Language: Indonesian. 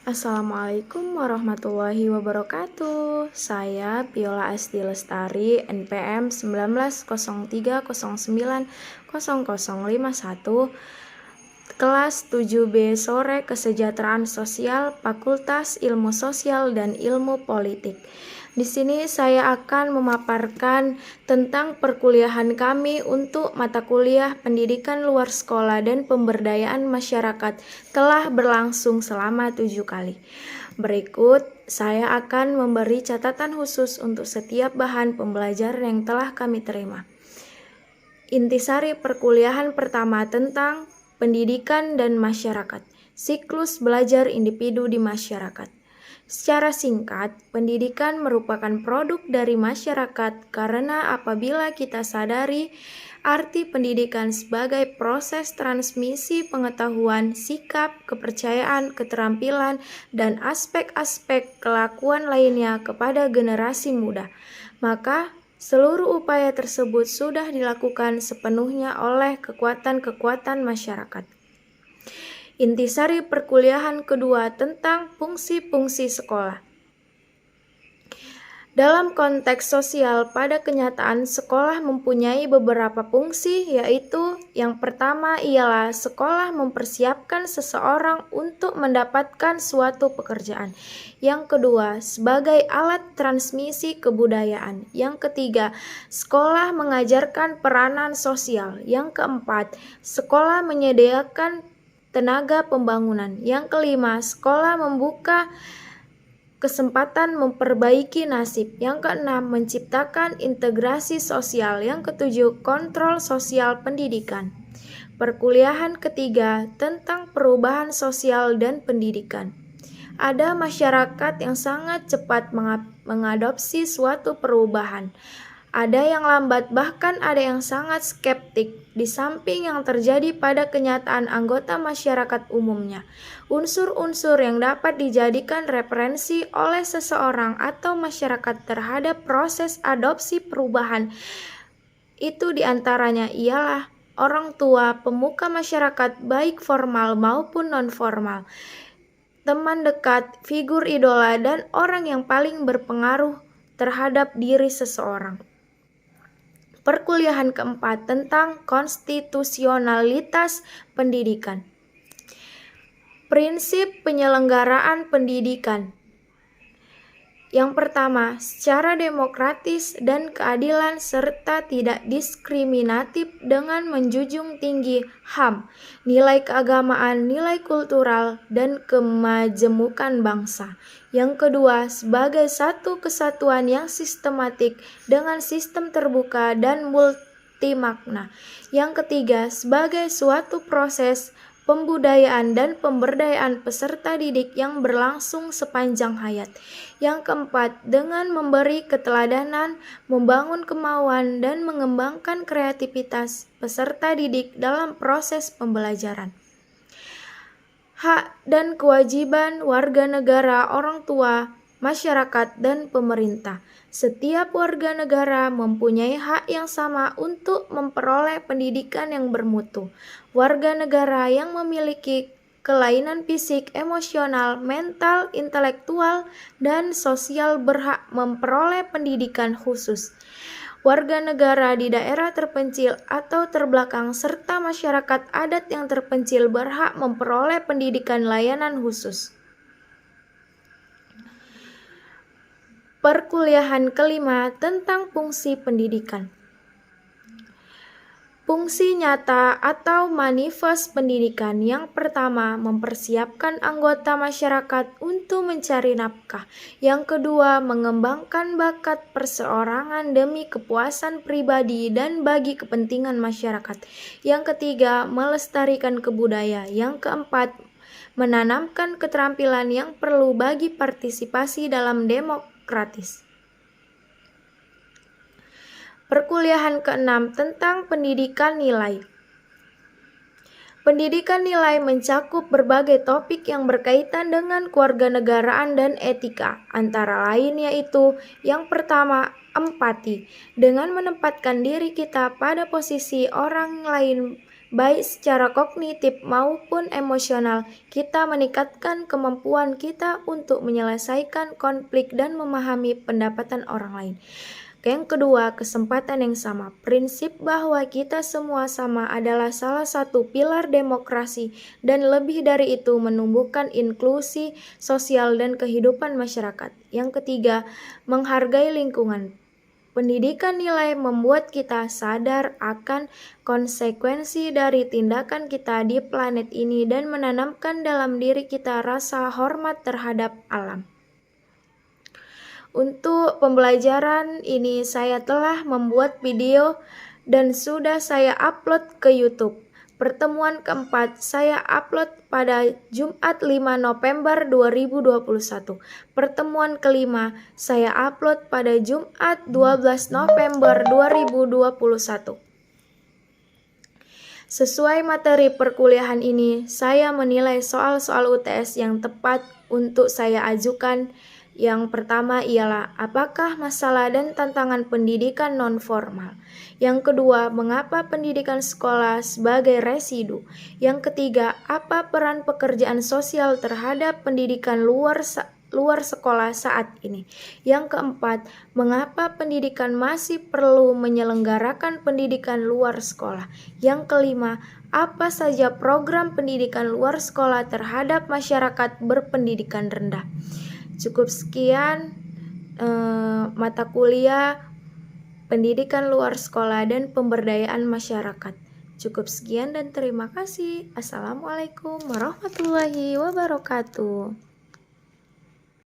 Assalamualaikum warahmatullahi wabarakatuh. Saya Viola Asti Lestari, NPM 1903090051, kelas 7B sore Kesejahteraan Sosial, Fakultas Ilmu Sosial dan Ilmu Politik. Di sini saya akan memaparkan tentang perkuliahan kami untuk mata kuliah pendidikan luar sekolah dan pemberdayaan masyarakat telah berlangsung selama 7 kali. Berikut saya akan memberi catatan khusus untuk setiap bahan pembelajaran yang telah kami terima. Intisari perkuliahan pertama tentang pendidikan dan masyarakat, siklus belajar individu di masyarakat. Secara singkat, pendidikan merupakan produk dari masyarakat karena apabila kita sadari arti pendidikan sebagai proses transmisi pengetahuan, sikap, kepercayaan, keterampilan, dan aspek-aspek kelakuan lainnya kepada generasi muda, maka seluruh upaya tersebut sudah dilakukan sepenuhnya oleh kekuatan-kekuatan masyarakat. Intisari perkuliahan kedua tentang fungsi-fungsi sekolah. Dalam konteks sosial, pada kenyataan sekolah mempunyai beberapa fungsi, yaitu yang pertama ialah sekolah mempersiapkan seseorang untuk mendapatkan suatu pekerjaan. Yang kedua, sebagai alat transmisi kebudayaan. Yang ketiga, sekolah mengajarkan peranan sosial. Yang keempat, sekolah menyediakan tenaga pembangunan. Yang kelima, sekolah membuka kesempatan memperbaiki nasib. Yang keenam, menciptakan integrasi sosial. Yang ketujuh, kontrol sosial pendidikan. Perkuliahan ketiga tentang perubahan sosial dan pendidikan. Ada masyarakat yang sangat cepat mengadopsi suatu perubahan. Ada yang lambat, bahkan ada yang sangat skeptik, di samping yang terjadi pada kenyataan anggota masyarakat umumnya. Unsur-unsur yang dapat dijadikan referensi oleh seseorang atau masyarakat terhadap proses adopsi perubahan itu diantaranya ialah orang tua, pemuka masyarakat baik formal maupun non-formal, teman dekat, figur idola, dan orang yang paling berpengaruh terhadap diri seseorang. Perkuliahan keempat tentang konstitusionalitas pendidikan. Prinsip penyelenggaraan pendidikan. Yang pertama, secara demokratis dan keadilan serta tidak diskriminatif dengan menjunjung tinggi HAM, nilai keagamaan, nilai kultural, dan kemajemukan bangsa. Yang kedua, sebagai satu kesatuan yang sistematik dengan sistem terbuka dan multimakna. Yang ketiga, sebagai suatu proses pembudayaan dan pemberdayaan peserta didik yang berlangsung sepanjang hayat. Yang keempat, dengan memberi keteladanan, membangun kemauan, dan mengembangkan kreativitas peserta didik dalam proses pembelajaran. Hak dan kewajiban warga negara, orang tua, masyarakat, dan pemerintah. Setiap warga negara mempunyai hak yang sama untuk memperoleh pendidikan yang bermutu. Warga negara yang memiliki kelainan fisik, emosional, mental, intelektual, dan sosial berhak memperoleh pendidikan khusus. Warga negara di daerah terpencil atau terbelakang serta masyarakat adat yang terpencil berhak memperoleh pendidikan layanan khusus. Perkuliahan kelima tentang fungsi pendidikan. Fungsi nyata atau manifest pendidikan yang pertama, mempersiapkan anggota masyarakat untuk mencari nafkah. Yang kedua, mengembangkan bakat perseorangan demi kepuasan pribadi dan bagi kepentingan masyarakat. Yang ketiga, melestarikan kebudayaan. Yang keempat, menanamkan keterampilan yang perlu bagi partisipasi dalam demokratis. Perkuliahan keenam tentang pendidikan nilai. Pendidikan nilai mencakup berbagai topik yang berkaitan dengan kewarganegaraan dan etika, antara lain yaitu yang pertama, empati, dengan menempatkan diri kita pada posisi orang lain baik secara kognitif maupun emosional. Kita meningkatkan kemampuan kita untuk menyelesaikan konflik dan memahami pendapatan orang lain. Yang kedua, kesempatan yang sama. Prinsip bahwa kita semua sama adalah salah satu pilar demokrasi dan lebih dari itu menumbuhkan inklusi sosial dan kehidupan masyarakat. Yang ketiga, menghargai lingkungan. Pendidikan nilai membuat kita sadar akan konsekuensi dari tindakan kita di planet ini dan menanamkan dalam diri kita rasa hormat terhadap alam. Untuk pembelajaran ini saya telah membuat video dan sudah saya upload ke YouTube. Pertemuan keempat saya upload pada Jumat 5 November 2021. Pertemuan kelima saya upload pada Jumat 12 November 2021. Sesuai materi perkuliahan ini, saya menilai soal-soal UTS yang tepat untuk saya ajukan. Yang pertama ialah apakah masalah dan tantangan pendidikan non-formal. Yang kedua, mengapa pendidikan sekolah sebagai residu. Yang ketiga, apa peran pekerjaan sosial terhadap pendidikan luar sekolah saat ini. Yang keempat, mengapa pendidikan masih perlu menyelenggarakan pendidikan luar sekolah. Yang kelima, apa saja program pendidikan luar sekolah terhadap masyarakat berpendidikan rendah. Cukup sekian mata kuliah pendidikan luar sekolah dan pemberdayaan masyarakat. Cukup sekian dan terima kasih. Assalamualaikum warahmatullahi wabarakatuh.